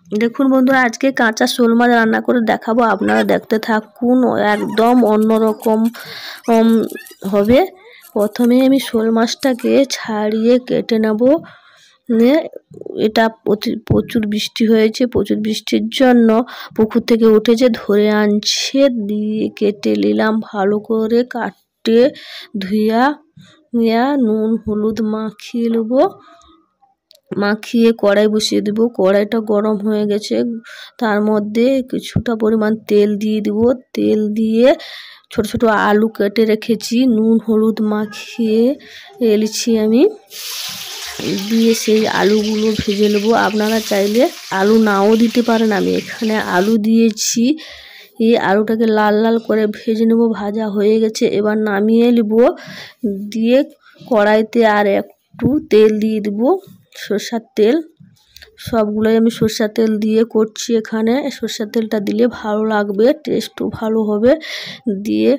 দেখুন বন্ধুরা, আজকে কাঁচা শোল মাছ রান্না করে দেখাবো, আপনারা দেখতে থাকুন। একদম অন্যরকম হবে। প্রথমে আমি শোল মাছটাকে ছাড়িয়ে কেটে নেব। এটা প্রচুর বৃষ্টি হয়েছে, প্রচুর বৃষ্টির জন্য পুকুর থেকে উঠেছে, ধরে আনছে, দিয়ে কেটে নিলাম ভালো করে। কাটে ধুইয়া নুন হলুদ মাখিয়ে নেবো। মাখিয়ে কড়াই বসিয়ে দেব। কড়াইটা গরম হয়ে গেছে, তার মধ্যে কিছুটা পরিমাণ তেল দিয়ে দেব। তেল দিয়ে ছোট ছোট আলু কেটে রেখেছি, নুন হলুদ মাখিয়ে এলেছি আমি, দিয়ে সেই আলুগুলো ভেজে নেবো। আপনারা চাইলে আলু নাও দিতে পারেন, আমি এখানে আলু দিয়েছি। এই আলুটাকে লাল লাল করে ভেজে নেব। ভাজা হয়ে গেছে, এবার নামিয়ে নেব। দিয়ে কড়াইতে আর একটু তেল দিয়ে দেবো, সরষের তেল। সবগুলোই আমি সরষের তেল দিয়ে করছি এখানে। সরষের তেলটা দিলে ভালো লাগবে, টেস্টও ভালো হবে। দিয়ে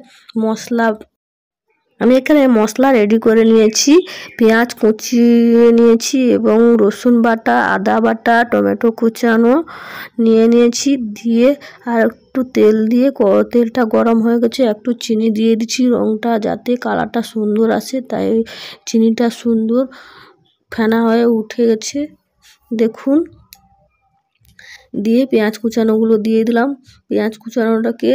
আমি এখানে মশলা রেডি করে নিয়েছি। পেঁয়াজ কুচিয়ে নিয়েছি এবং রসুন বাটা, আদা বাটা, টমেটো কুচানো নিয়েছি। দিয়ে আর একটু তেল দিয়ে, তেলটা গরম হয়ে গেছে, একটু চিনি দিয়ে দিচ্ছি, রঙটা যাতে কালারটা সুন্দর আসে, তাই চিনিটা সুন্দর ফেনা হয়ে উঠে গেছে দেখুন। দিয়ে পেঁয়াজ কুচানোগুলো দিয়ে দিলাম। পেঁয়াজ কুচানোটাকে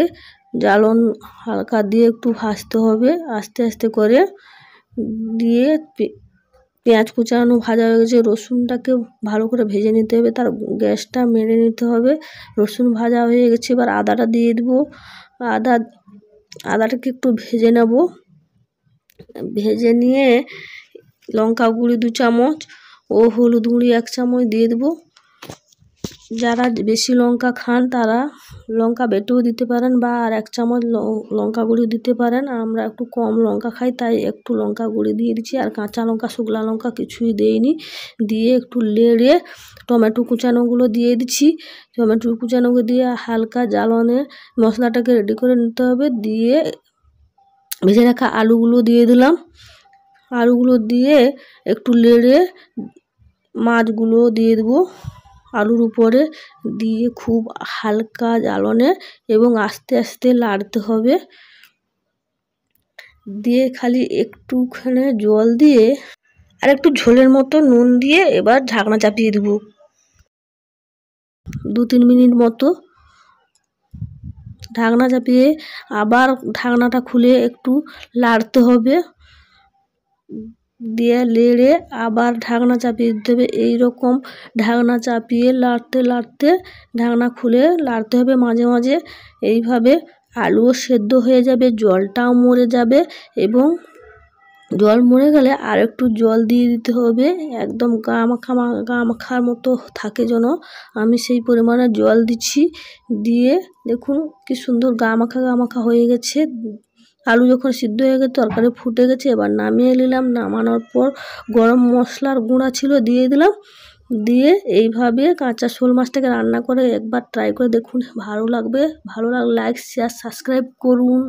জ্বালন হালকা দিয়ে একটু ভাজতে হবে আস্তে আস্তে করে। দিয়ে পেঁয়াজ কুচানো ভাজা হয়ে গেছে, রসুনটাকে ভালো করে ভেজে নিতে হবে, তার গ্যাসটা মেরে নিতে হবে। রসুন ভাজা হয়ে গেছে, এবার আদাটা দিয়ে দেবো। আদাটাকে একটু ভেজে নেব। ভেজে নিয়ে লঙ্কা গুঁড়ি 2 চামচ ও হলুদ গুঁড়ি 1 চামচ দিয়ে দেবো। যারা বেশি লঙ্কা খান তারা লঙ্কা বেটেও দিতে পারেন, বা আর 1 চামচ লঙ্কা গুঁড়ি দিতে পারেন। আমরা একটু কম লঙ্কা খাই, তাই একটু লঙ্কা গুঁড়ি দিয়ে দিচ্ছি। আর কাঁচা লঙ্কা শুকনো লঙ্কা কিছুই দেইনি। দিয়ে একটু নেড়ে টমেটো কুচানোগুলো দিয়ে দিচ্ছি। টমেটো কুচানোগুলো দিয়ে হালকা জ্বালনে মশলাটাকে রেডি করে নিতে হবে। দিয়ে ভেজে রাখা আলুগুলো দিয়ে দিলাম। আলুগুলো দিয়ে একটু নেড়ে মাছগুলো দিয়ে দেবো আলুর উপরে। দিয়ে খুব হালকা জ্বালনে এবং আস্তে আস্তে নাড়তে হবে। দিয়ে খালি একটুখানি জল দিয়ে আর একটু ঝোলের মতো নুন দিয়ে এবার ঢাকনা চাপিয়ে দেবো 2-3 মিনিট মতো। ঢাকনা চাপিয়ে আবার ঢাকনাটা খুলে একটু নাড়তে হবে। দিয়ে নেড়ে আবার ঢাকনা চাপিয়ে দিতে হবে। এইরকম ঢাকনা চাপিয়ে নাড়তে নাড়তে ঢাকনা খুলে নাড়তে হবে মাঝে মাঝে। এইভাবে আলুও সেদ্ধ হয়ে যাবে, জলটাও মরে যাবে, এবং জল মরে গেলে আর একটু জল দিয়ে দিতে হবে। একদম গা মাখার মতো থাকে যেন, আমি সেই পরিমাণে জল দিচ্ছি। দিয়ে দেখুন কি সুন্দর গা মাখা হয়ে গেছে। আলু যখন সিদ্ধ হয়ে গেছে, তরকারি ফুটে গেছে, এবার নামিয়ে নিলাম। নামানোর পর গরম মশলার গুঁড়া ছিল দিয়ে দিলাম। দিয়ে এইভাবে কাঁচা শোল মাছটাকে রান্না করে একবার ট্রাই করে দেখুন, ভালো লাগবে। ভালো লাগলে লাইক শেয়ার সাবস্ক্রাইব করুন।